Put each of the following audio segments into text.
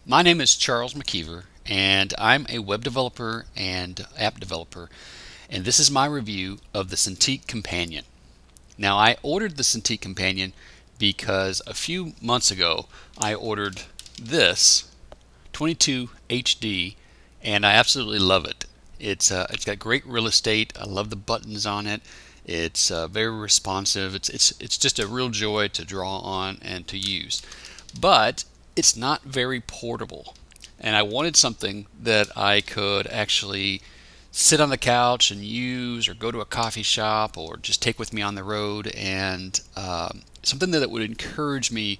My name is Charles McKeever, and I'm a web developer and app developer, and this is my review of the Cintiq Companion. Now, I ordered the Cintiq Companion because a few months ago I ordered this 22 HD, and I absolutely love it. It's got great real estate. I love the buttons on it. It's very responsive. It's just a real joy to draw on and to use. But it's not very portable, and I wanted something that I could actually sit on the couch and use, or go to a coffee shop, or just take with me on the road, and something that would encourage me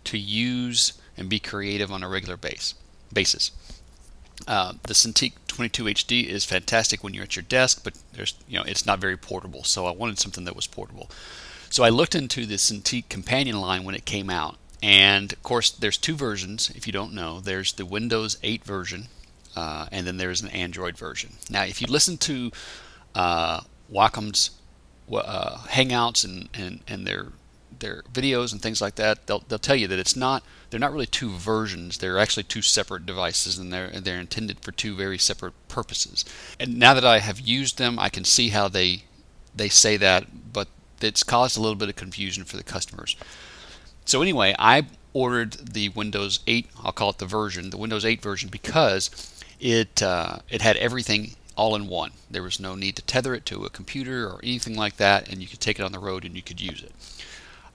to use and be creative on a regular basis. The Cintiq 22 HD is fantastic when you're at your desk, but it's not very portable. So I wanted something that was portable. So I looked into the Cintiq Companion line when it came out, and of course there's two versions. If you don't know, there's the Windows 8 version, and then there's an Android version. Now, if you listen to Wacom's Hangouts and their videos and things like that, they'll tell you that they're not really two versions. They're actually two separate devices, and they're intended for two very separate purposes. And now that I have used them, I can see how they say that, but it's caused a little bit of confusion for the customers. So anyway, I ordered the Windows 8, I'll call it the Windows 8 version, because it had everything all in one. There was no need to tether it to a computer or anything like that, and you could take it on the road and you could use it.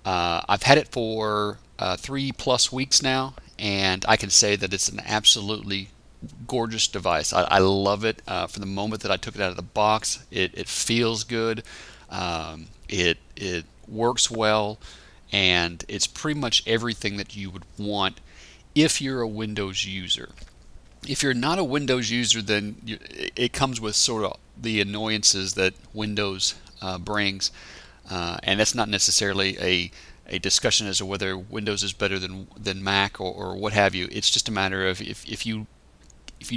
I've had it for 3+ weeks now, and I can say that it's an absolutely gorgeous device. I love it. From the moment that I took it out of the box, it feels good. It works well, and it's pretty much everything that you would want if you're a Windows user. If you're not a Windows user, then it comes with sort of the annoyances that Windows brings, and that's not necessarily a discussion as to whether Windows is better than Mac or what have you. It's just a matter of if you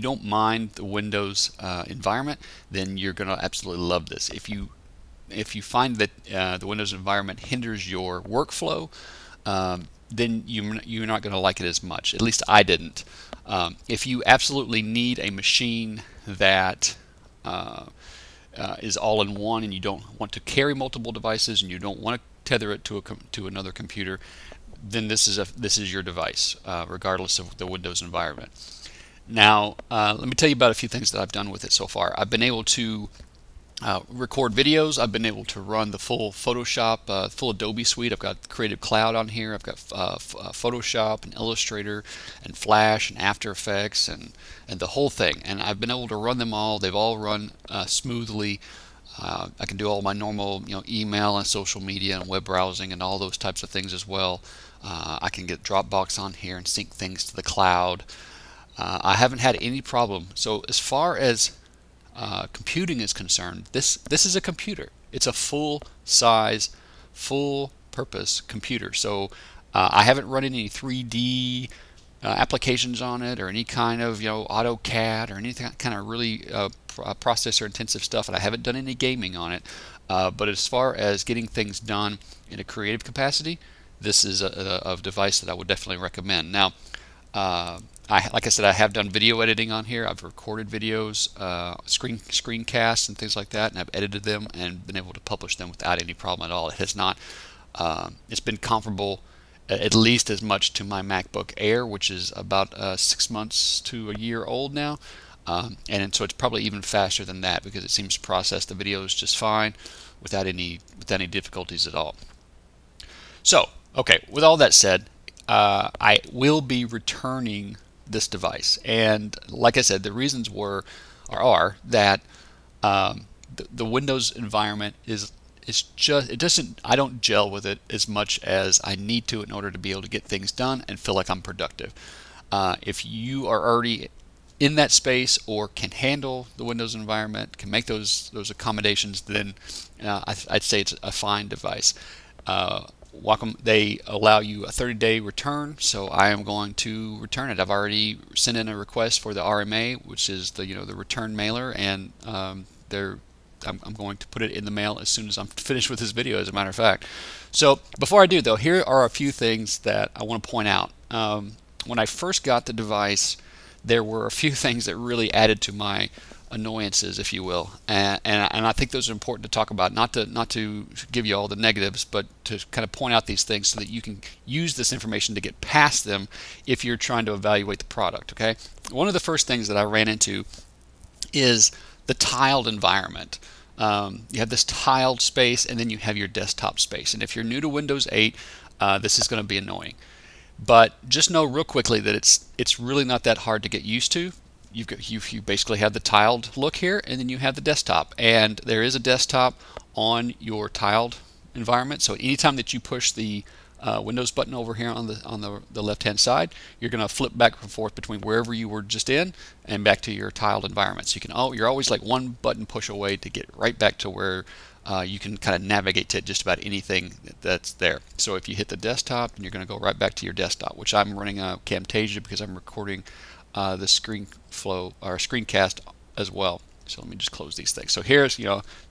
don't mind the Windows environment, then you're going to absolutely love this. If you find that the Windows environment hinders your workflow, then you're not going to like it as much. At least I didn't. If you absolutely need a machine that is all in one, and you don't want to carry multiple devices, and you don't want to tether it to another computer, then this is your device, regardless of the Windows environment. Now, let me tell you about a few things that I've done with it so far. I've been able to record videos. I've been able to run the full Photoshop, full Adobe suite. I've got Creative Cloud on here. I've got Photoshop and Illustrator and Flash and After Effects and the whole thing. And I've been able to run them all. They've all run smoothly. I can do all my normal, email and social media and web browsing and all those types of things as well. I can get Dropbox on here and sync things to the cloud. I haven't had any problem. So as far as computing is concerned, this is a computer. It's a full-size, full-purpose computer. So I haven't run any 3D applications on it, or any kind of AutoCAD or anything kind of really processor-intensive stuff, and I haven't done any gaming on it. But as far as getting things done in a creative capacity, this is a device that I would definitely recommend. Now, like I said, I have done video editing on here. I've recorded videos, screencasts and things like that, and I've edited them and been able to publish them without any problem at all. It has not. It's been comparable, at least as much, to my MacBook Air, which is about 6 months to a year old now, and so it's probably even faster than that, because it seems to process the videos just fine without any difficulties at all. So, okay, with all that said, I will be returning this device, and like I said, the reasons are that the Windows environment I don't gel with it as much as I need to in order to be able to get things done and feel like I'm productive. If you are already in that space, or can handle the Windows environment, can make those accommodations, then I'd say it's a fine device. Wacom, they allow you a 30-day return, so I am going to return it. I've already sent in a request for the RMA, which is the return mailer, and I'm going to put it in the mail as soon as I'm finished with this video, as a matter of fact. So before I do, though, here are a few things that I want to point out. when I first got the device, there were a few things that really added to my annoyances, if you will, and I think those are important to talk about. Not to give you all the negatives, but to kind of point out these things so that you can use this information to get past them if you're trying to evaluate the product. Okay, one of the first things that I ran into is the tiled environment. You have this tiled space, and then you have your desktop space. And if you're new to Windows 8, this is going to be annoying. But just know real quickly that it's really not that hard to get used to. You basically have the tiled look here, and then you have the desktop, and there is a desktop on your tiled environment. So anytime that you push the Windows button over here on the left-hand side, you're going to flip back and forth between wherever you were just in and back to your tiled environment. So you're always like one button push away to get right back to where you can kind of navigate to just about anything that's there. So if you hit the desktop, then you're going to go right back to your desktop, which I'm running a Camtasia because I'm recording the screencast as well. So let me just close these things. So here's,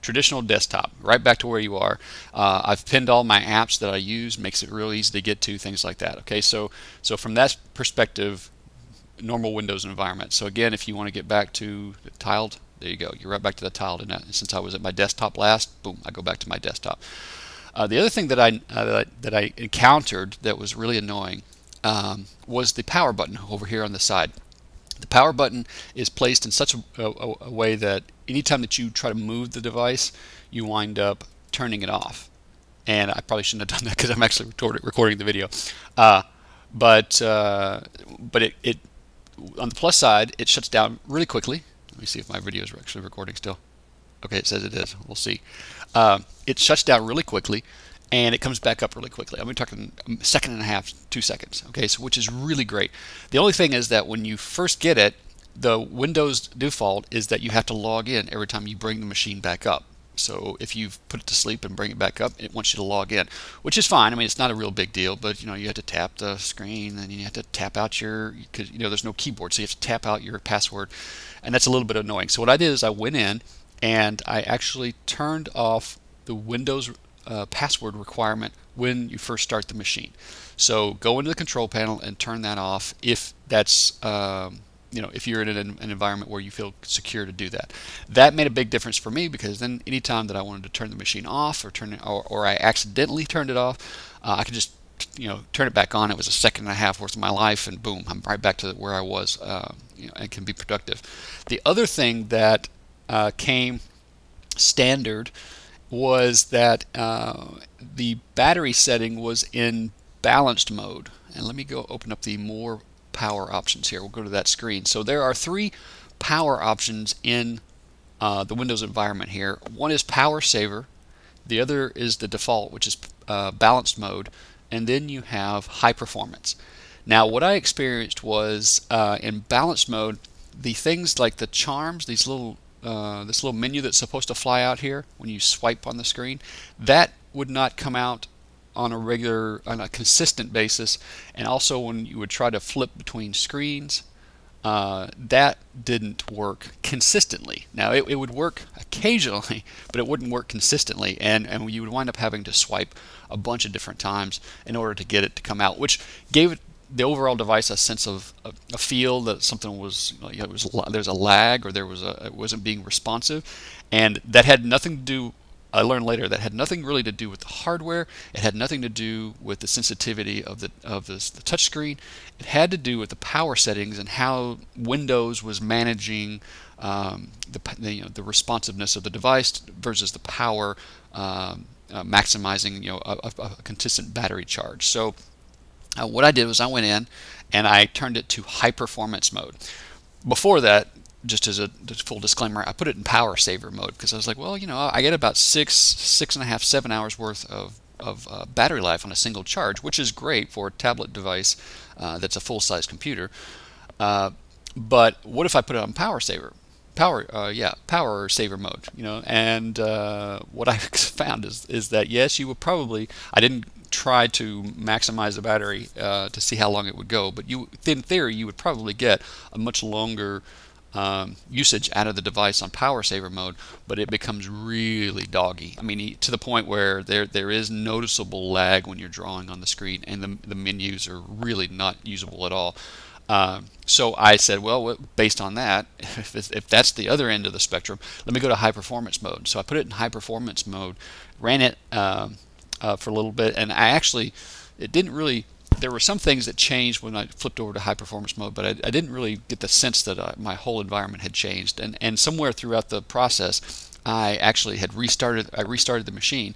traditional desktop, right back to where you are. I've pinned all my apps that I use, makes it real easy to get to, things like that. Okay, so from that perspective, normal Windows environment. So again, if you want to get back to the tiled, there you go. You're right back to the tiled. And since I was at my desktop last, boom, I go back to my desktop. The other thing that I encountered that was really annoying was the power button over here on the side. The power button is placed in such a way that anytime that you try to move the device, you wind up turning it off. And I probably shouldn't have done that because I'm actually recording the video. But it on the plus side, it shuts down really quickly. Let me see if my video is actually recording still. Okay, it says it is. We'll see. It shuts down really quickly, and it comes back up really quickly. I'm talking a second and a half, 2 seconds. Okay, so which is really great. The only thing is that when you first get it, the Windows default is that you have to log in every time you bring the machine back up. So if you've put it to sleep and bring it back up, it wants you to log in, which is fine. I mean, it's not a real big deal, but you have to tap the screen, and you have to tap out because there's no keyboard, so you have to tap out your password, and that's a little bit annoying. So what I did is I went in and I actually turned off the Windows password requirement when you first start the machine. So go into the control panel and turn that off if that's if you're in an environment where you feel secure to do that. That made a big difference for me, because then anytime that I wanted to turn the machine off or I accidentally turned it off, I could just turn it back on. It was a second and a half worth of my life, and boom, I'm right back to where I was, and can be productive. The other thing that came standard was that the battery setting was in balanced mode. And let me go open up the more power options here. We'll go to that screen. So there are 3 power options in the Windows environment here. One is power saver, the other is the default, which is balanced mode, and then you have high performance. Now what I experienced was in balanced mode, the things like the charms, this little menu that's supposed to fly out here when you swipe on the screen, that would not come out on a consistent basis. And also when you would try to flip between screens, that didn't work consistently. Now it would work occasionally, but it wouldn't work consistently, and you would wind up having to swipe a bunch of different times in order to get it to come out, which gave the overall device a sense of a feel that something was, there's a lag, or it wasn't being responsive. And that had nothing to do, I learned later, that had nothing really to do with the hardware. It had nothing to do with the sensitivity of the touchscreen. It had to do with the power settings and how Windows was managing the responsiveness of the device versus the power, maximizing a consistent battery charge. So what I did was I went in and I turned it to high performance mode. Before that, just as a full disclaimer, I put it in power saver mode because I was like, well, I get about 6.5, 7 hours worth of battery life on a single charge, which is great for a tablet device that's a full-size computer. But what if I put it on power saver? Power saver mode. And what I found is that yes, you would probably, I didn't try to maximize the battery to see how long it would go, but in theory you would probably get a much longer usage out of the device on power saver mode, but it becomes really doggy. I mean, to the point where there is noticeable lag when you're drawing on the screen, and the menus are really not usable at all. So I said, well, based on that, if that's the other end of the spectrum, let me go to high performance mode. So I put it in high performance mode, ran it for a little bit, and it didn't really. There were some things that changed when I flipped over to high performance mode, but I didn't really get the sense that my whole environment had changed. And somewhere throughout the process, I actually had restarted the machine,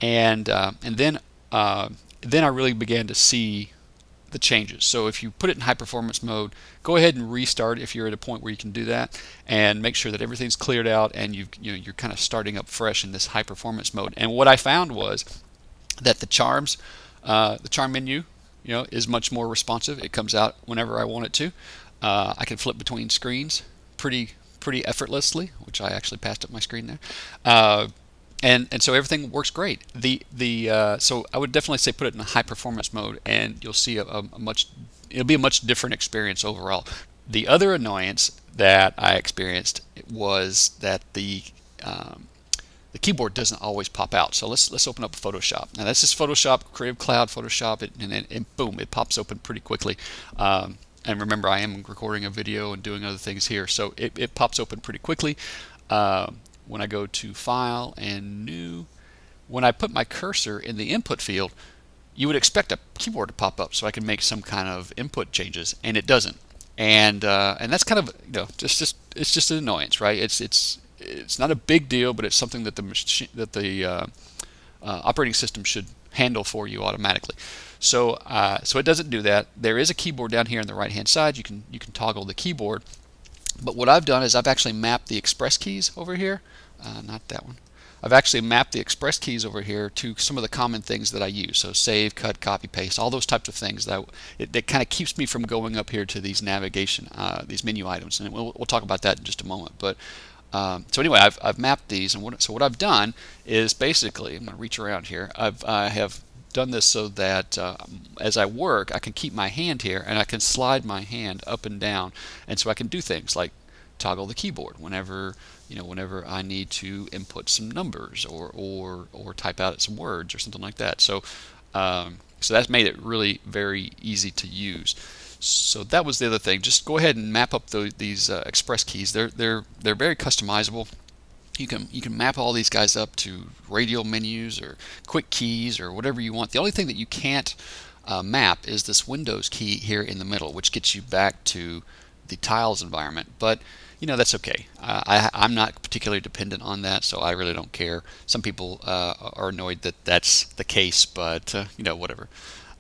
and then I really began to see the changes. So if you put it in high performance mode, go ahead and restart if you're at a point where you can do that, and make sure that everything's cleared out and you're kind of starting up fresh in this high performance mode. And what I found was that the charm menu, is much more responsive. It comes out whenever I want it to. I can flip between screens pretty effortlessly, which I actually passed up my screen there. And so everything works great. So I would definitely say put it in a high performance mode, and you'll see it'll be a much different experience overall. The other annoyance that I experienced was that the keyboard doesn't always pop out. So let's open up Photoshop. Now that's just Photoshop, Creative Cloud, Photoshop, and boom, it pops open pretty quickly. And remember, I am recording a video and doing other things here, so it pops open pretty quickly. When I go to File and New, when I put my cursor in the input field, you would expect a keyboard to pop up so I can make some kind of input changes, and it doesn't. And that's kind of it's just an annoyance, right? It's not a big deal, but it's something that the operating system should handle for you automatically. So it doesn't do that. There is a keyboard down here on the right hand side. You can toggle the keyboard. But what I've done is I've actually mapped the express keys over here. Not that one. I've actually mapped the express keys over here to some of the common things that I use. So save, cut, copy, paste, all those types of things that kind of keeps me from going up here to these navigation, these menu items. And we'll talk about that in just a moment. But so anyway, I've mapped these, and so what I've done is basically, I'm going to reach around here. I have done this so that as I work, I can keep my hand here, and I can slide my hand up and down, and so I can do things like toggle the keyboard whenever I need to input some numbers or type out some words or something like that. So so that's made it really very easy to use. So that was the other thing. Just go ahead and map up these express keys. They're very customizable. You can map all these guys up to radial menus or quick keys or whatever you want. The only thing that you can't map is this Windows key here in the middle, which gets you back to the tiles environment. But that's okay. I'm not particularly dependent on that, so I really don't care. Some people are annoyed that that's the case, but whatever.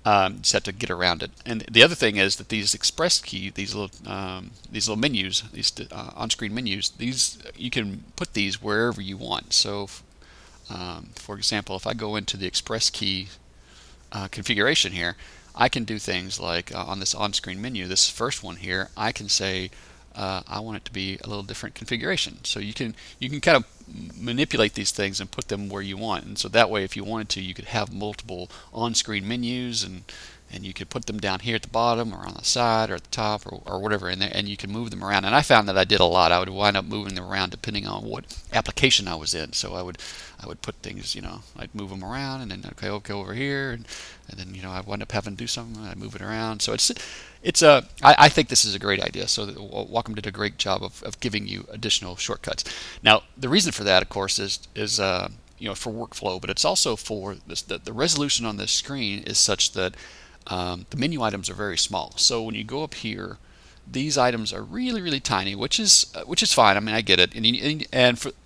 Just have to get around it. And the other thing is that these express key, these little menus, these on-screen menus, you can put these wherever you want. So, for example, if I go into the express key configuration here, I can do things like on this on-screen menu, this first one here, I can say I want it to be a little different configuration. So you can kind of manipulate these things and put them where you want, and so that way if you wanted to, you could have multiple on-screen menus, and you could put them down here at the bottom or on the side or at the top or whatever, and you can move them around. And I found that I did a lot. I would wind up moving them around depending on what application I was in. So I would put things, I'd move them around, and then okay, I'll go over here, and then I wind up having to do something, I'd move it around. So I think this is a great idea. So Wacom did a great job of giving you additional shortcuts. Now the reason for that, of course, is for workflow, but it's also for this, the resolution on this screen is such that the menu items are very small. So when you go up here, these items are really tiny, which is fine. I mean, I get it,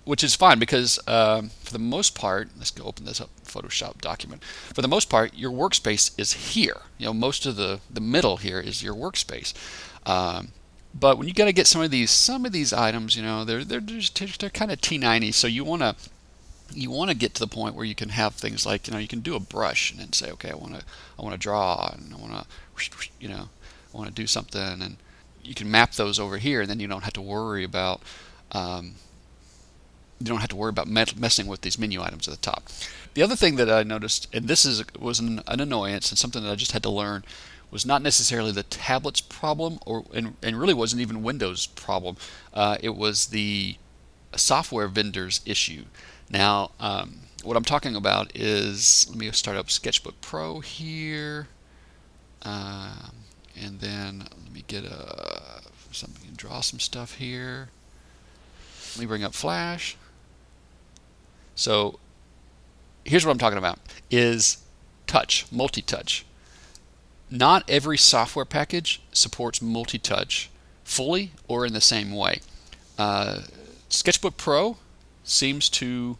which is fine because for the most part, let's go open this up, Photoshop document. For the most part, your workspace is here. Most of the middle here is your workspace. But when you got to get some of these items, they're kind of T90. So you want to get to the point where you can have things like you can do a brush and then say, okay, I want to draw, and I want to do something, and you can map those over here, and then you don't have to worry about messing with these menu items at the top. The other thing that I noticed, and this was an annoyance and something that I just had to learn, was not necessarily the tablet's problem, and really wasn't even Windows' problem. It was the software vendor's issue. Now, what I'm talking about is, let me start up Sketchbook Pro here, and then let me get something and draw some stuff here. Let me bring up Flash. So here's what I'm talking about, is touch, multi-touch. Not every software package supports multi-touch fully or in the same way. Sketchbook Pro seems to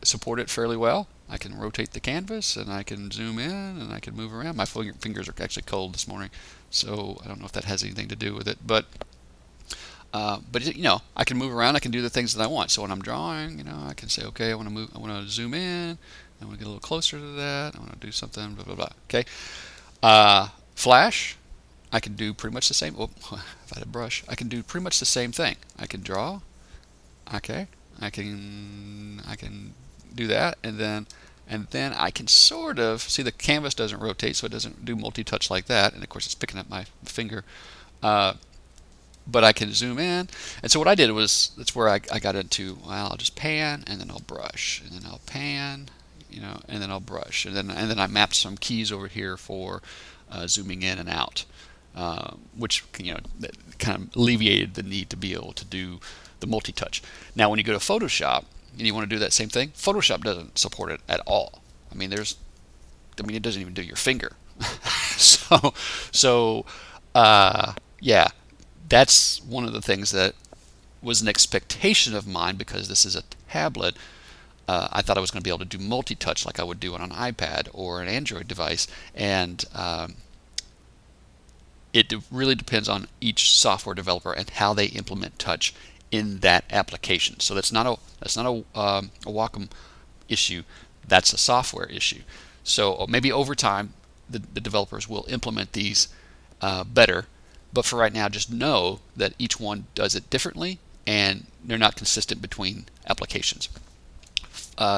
support it fairly well. I can rotate the canvas and I can zoom in and I can move around. My fingers are actually cold this morning, so I don't know if that has anything to do with it. But you know, I can move around. I can do the things that I want. So when I'm drawing, you know, I can say, okay, I want to move. I want to zoom in. I want to get a little closer to that. I want to do something. Blah blah blah. Okay. Flash, I can do pretty much the same. Oh, if I had a brush, I can do pretty much the same thing. I can draw. Okay. I can do that, and then I can sort of see the canvas doesn't rotate, so it doesn't do multi-touch like that. And of course, it's picking up my finger. But I can zoom in, and so what I did was, that's where I got into, well, I'll just pan, and then I'll brush, and then I'll pan, you know, and then I'll brush, and then I mapped some keys over here for zooming in and out, which, you know, that kind of alleviated the need to be able to do the multi-touch. Now, when you go to Photoshop and you want to do that same thing, Photoshop doesn't support it at all. I mean, it doesn't even do your finger. Yeah. That's one of the things that was an expectation of mine, because this is a tablet. I thought I was going to be able to do multi-touch like I would do on an iPad or an Android device, and it really depends on each software developer and how they implement touch in that application. So that's not a Wacom issue. That's a software issue. So maybe over time the developers will implement these better. But for right now, just know that each one does it differently, and they're not consistent between applications.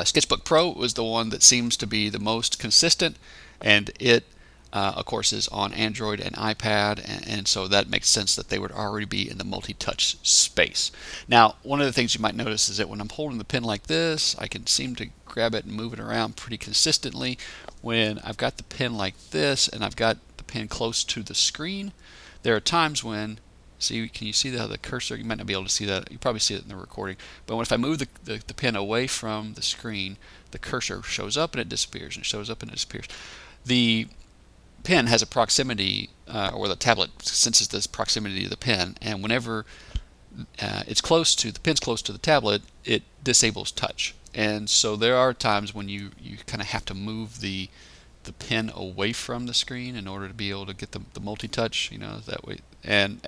Sketchbook Pro was the one that seems to be the most consistent, and it, of course, is on Android and iPad, and so that makes sense that they would already be in the multi-touch space. Now, one of the things you might notice is that when I'm holding the pen like this, I can seem to grab it and move it around pretty consistently. When I've got the pen like this and I've got the pen close to the screen, there are times when, can you see how the cursor, you might not be able to see that, you probably see it in the recording, but if I move the pen away from the screen, the cursor shows up and it disappears, and it shows up and it disappears. The pen has a proximity, or the tablet senses this proximity to the pen, and whenever the pen's close to the tablet, it disables touch. And so there are times when you kind of have to move the pen away from the screen in order to be able to get the multi-touch, you know, that way. And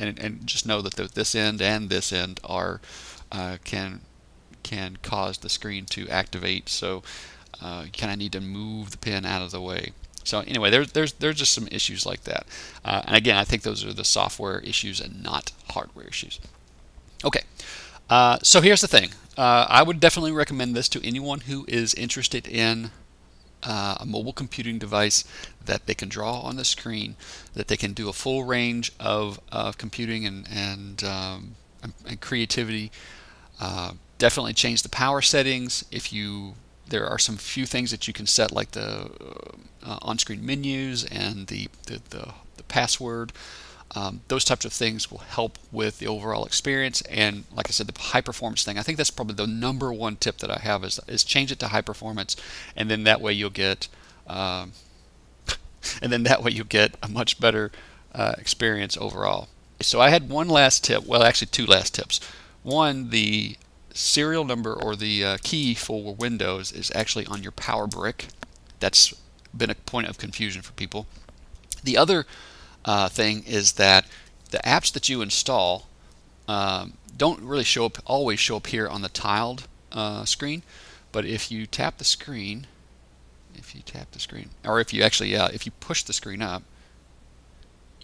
just know that this end and this end are can cause the screen to activate. So you kind of need to move the pen out of the way. So anyway, there's just some issues like that. And again, I think those are the software issues and not hardware issues. Okay. So here's the thing. I would definitely recommend this to anyone who is interested in a mobile computing device that they can draw on the screen, that they can do a full range of computing and creativity. Definitely change the power settings. There are some few things that you can set, like the on-screen menus and the password. Those types of things will help with the overall experience. And like I said, the high performance thing, I think that's probably the #1 tip that I have is change it to high performance, and then that way you'll get a much better experience overall. So I had one last tip, well actually two last tips. One, the serial number or the key for Windows is actually on your power brick. That's been a point of confusion for people. The other thing is that the apps that you install don't really always show up here on the tiled screen, but if you tap the screen, or if you push the screen up,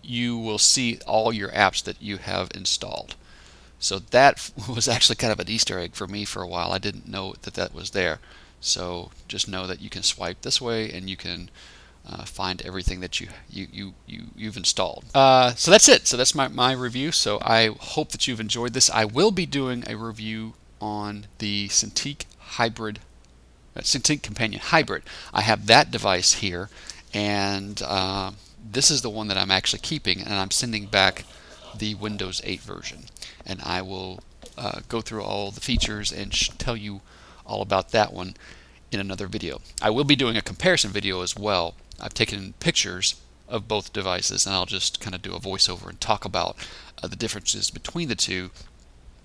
you will see all your apps that you have installed. So that was actually kind of an Easter egg for me for a while. I didn't know that was there. So just know that you can swipe this way and you can find everything that you've installed. So that's it. So that's my review. So I hope that you've enjoyed this. I will be doing a review on the Cintiq Hybrid, Cintiq Companion Hybrid. I have that device here, and this is the one that I'm actually keeping, and I'm sending back the Windows 8 version. And I will go through all the features and tell you all about that one in another video. I will be doing a comparison video as well. I've taken pictures of both devices, and I'll just kind of do a voiceover and talk about the differences between the two,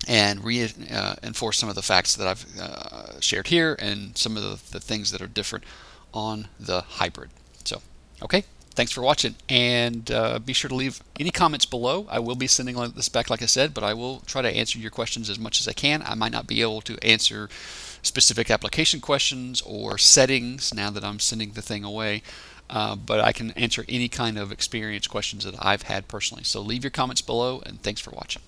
and reinforce some of the facts that I've shared here, and some of the things that are different on the hybrid. So, okay, thanks for watching, and be sure to leave any comments below. I will be sending this back, like I said, but I will try to answer your questions as much as I can. I might not be able to answer specific application questions or settings now that I'm sending the thing away, but I can answer any kind of experience questions that I've had personally. So leave your comments below, and thanks for watching.